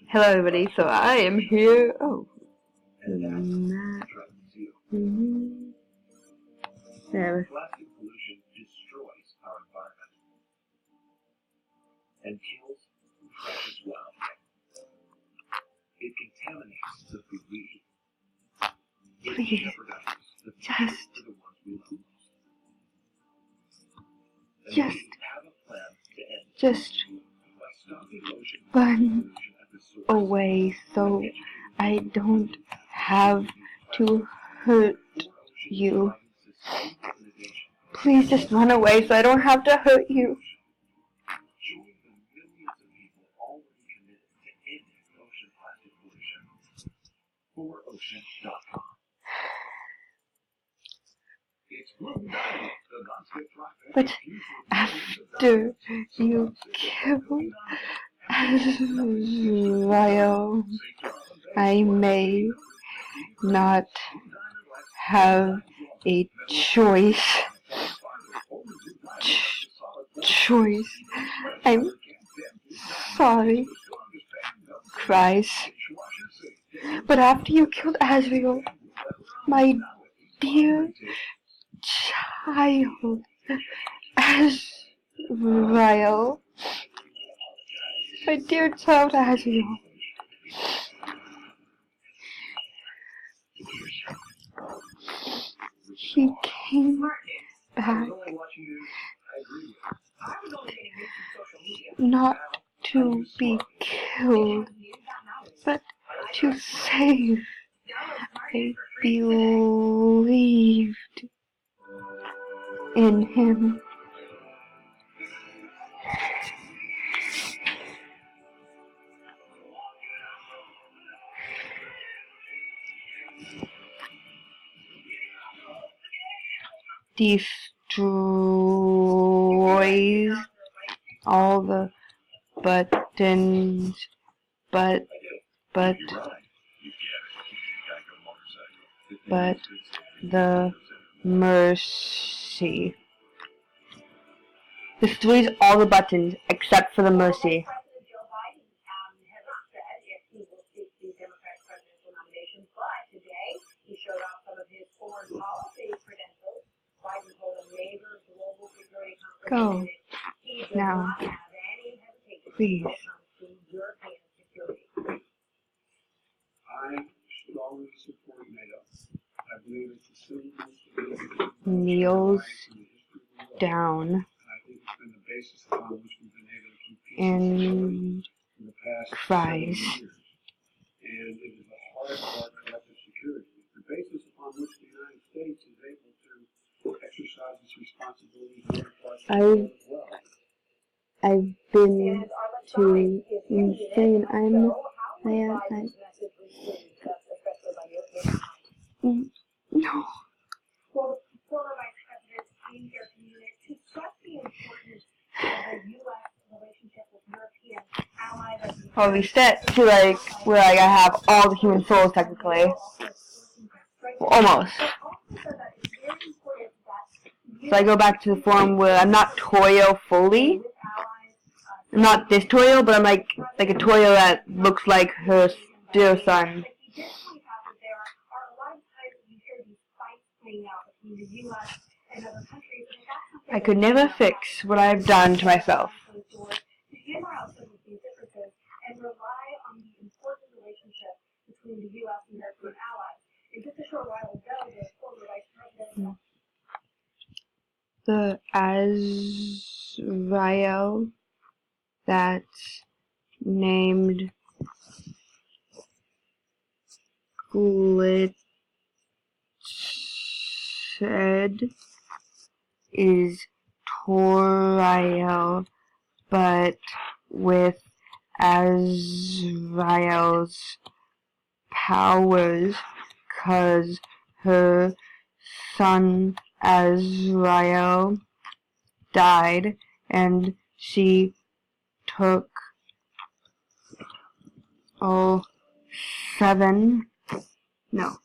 Hello everybody, so I am here. Oh, Matt. There. Plastic pollution destroys our environment and kills precious wildlife. It contaminates the food we eat. It jeopardizes the future for the ones we love most. And we have a plan to end Just by stopping ocean run pollution at the source. away so I don't have to hurt you. Please just run away so I don't have to hurt you. Join the millions of people already committed to ending ocean plastic pollution. 4ocean.com. It's Blue Diamond, the non-stick fry pan. But after you kill Azrael, I may not have a choice. I'm sorry, cries. But after you killed Azrael, my dear child, Azrael, my dear child Azrael, he came back not to be killed, but to save. I believed in him. Destroys all the buttons, but the mercy. Destroys all the buttons except for the mercy. Go now, please. I strongly support NATO. I believe it's the single most Kneels down and I think it's been the basis upon which we've been able to keep peace and in the past cries. 70 years. And it is the heart of our collective security. It's the basis upon which the United States is able to exercise its responsibility here in parts of the world as well. I've been too insane. No. Former Vice President came here to stress the importance of the U.S. relationship with European allies. Or we set to like where like I have all the human souls technically. Well, almost. So I go back to the form where I'm not Toyo fully. I'm not this Toyo, but I'm like a Toyo that looks like her dear son. I could never fix what I've done to myself. The Azrael that's named Glitched is Toriel, but with Azrael's powers, 'cause her son Azrael died and she took 7, no,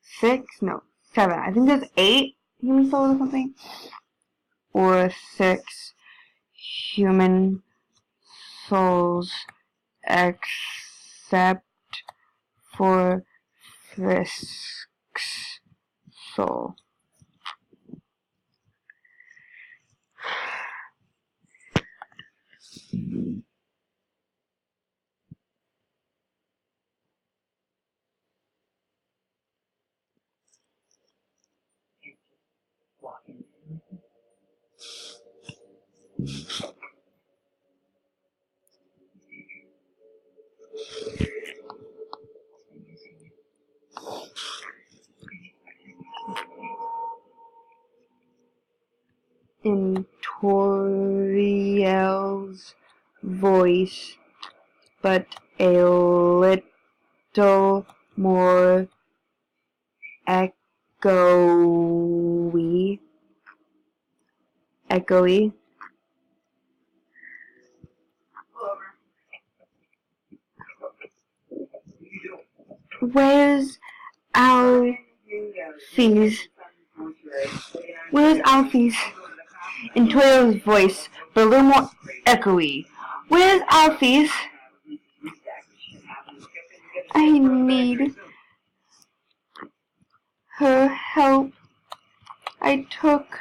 6, no, 7. I think there's 8 human souls or something, or 6 human souls except for Frisk's soul. In Toriel's voice, but a little more echoey. Where's Alphys? Where's Alphys? In Toriel's voice, but a little more echoey. Where's Alphys? I need her help. I took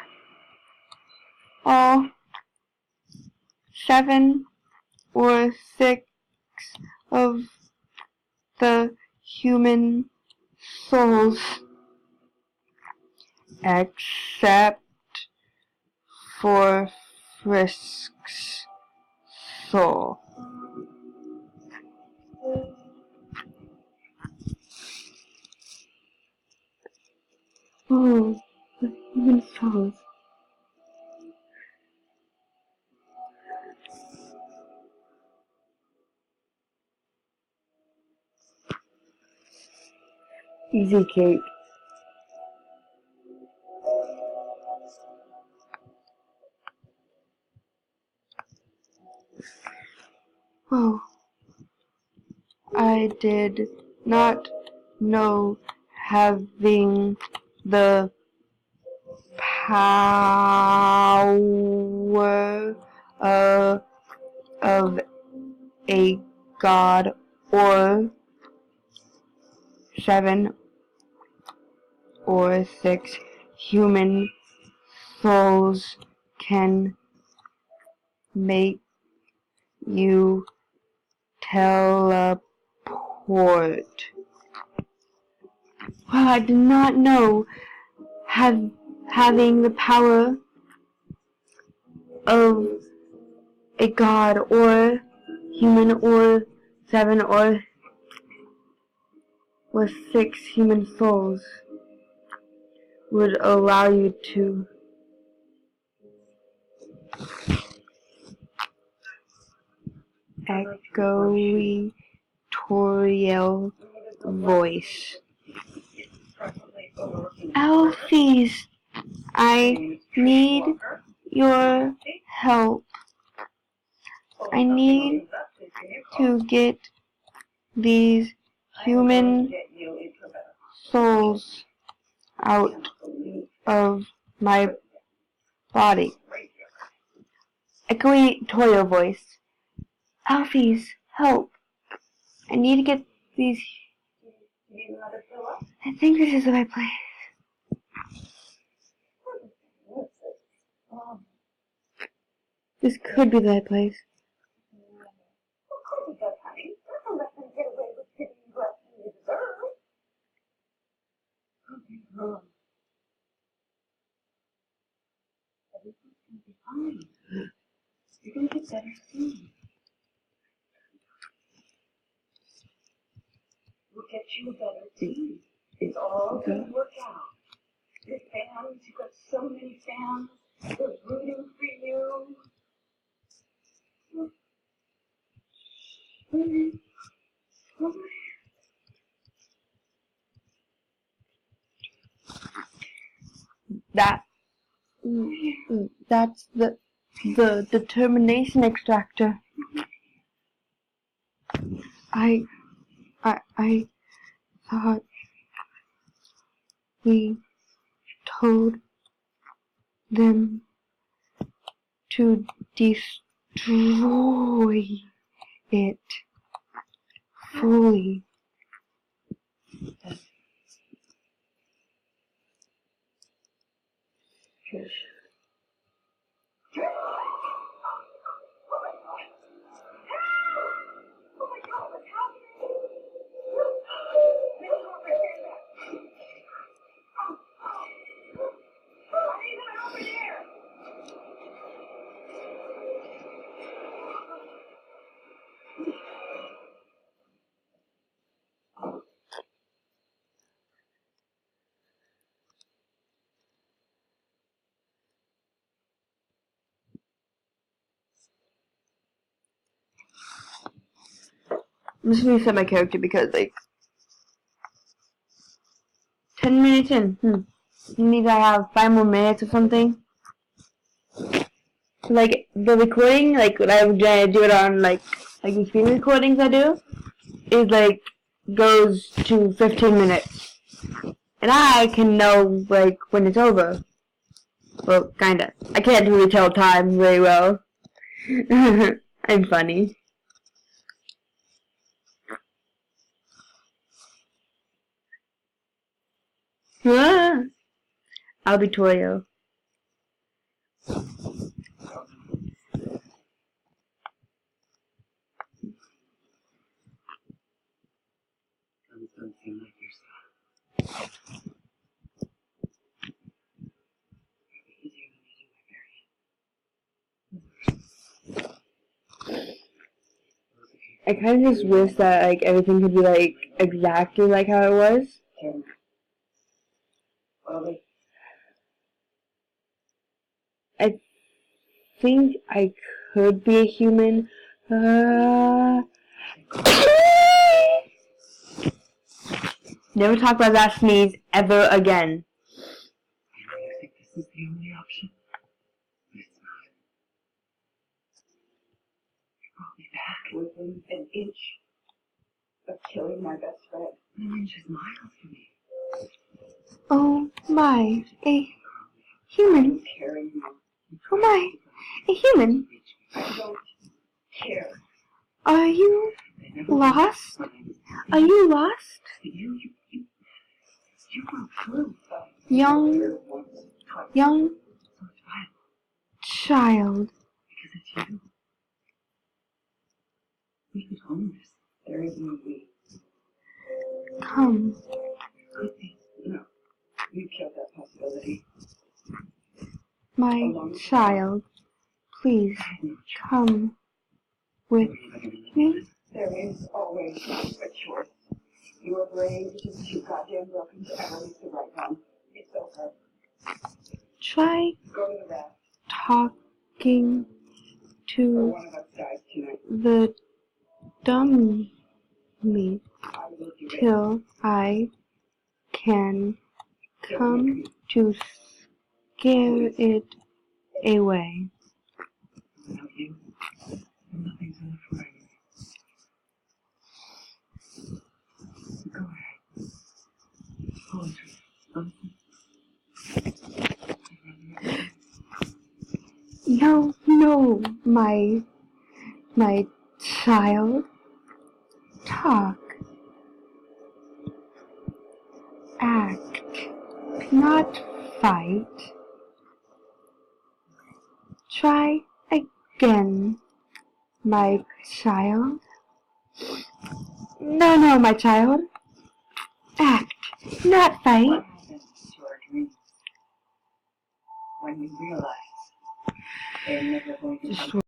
all 7 or 6 of the human souls, except for Frisk's soul. Oh, the human souls. Easy cake. Oh, I did not know having the power of a god or 7 or 6 human souls can make you teleport. Well, I did not know having the power of a god or human or 7 or 6 human souls would allow you to echoey Toriel voice. Alphys, I need your help. I need to get these human souls out of my body. Echoey Toriel voice. Alphys, help. I need to get these. I think this is the right place. This could be the right place. You're gonna get better soon. We'll get you better soon. It's all gonna work out. Your fans, you've got so many fans. They're rooting for you. That's the determination extractor. I thought we told them to destroy it. fully. I'm just gonna set my character because, like, 10 minutes in. Maybe I have 5 more minutes or something. Like, the recording, like, when I do it on, like the screen recordings I do, is, like, goes to 15 minutes. And I can know, like, when it's over. Well, kinda. I can't really tell time very well. I'm funny. I'll be Toyo. I kind of just wish that, like, everything could be, like, exactly like how it was. I think I could be a human. Never talk about that sneeze ever again. I think this is the only option. But it's not. You brought me back within an inch of killing my best friend. An inch is miles to me. Oh my, a human. Oh my, a human. I don't care. Are you lost? Are you lost? You went through. Young child. Because it's you. We could own this. There is no we. Come. Could be. No. You killed that possibility. My child, please come with me. There is always a choice. Your brain is just too goddamn broken to ever reach the right one. It's over. Try Go to the rest. talking Or to one of us dies tonight. the dummy I will do it. till I can come to scare it away. Without you, nothing's enough for me. Go ahead. Poetry. No, my child. Talk. Act. Not fight. Try again, my child. No, my child. Act. Not fight. What happens to our dreams when we realize they're never going to come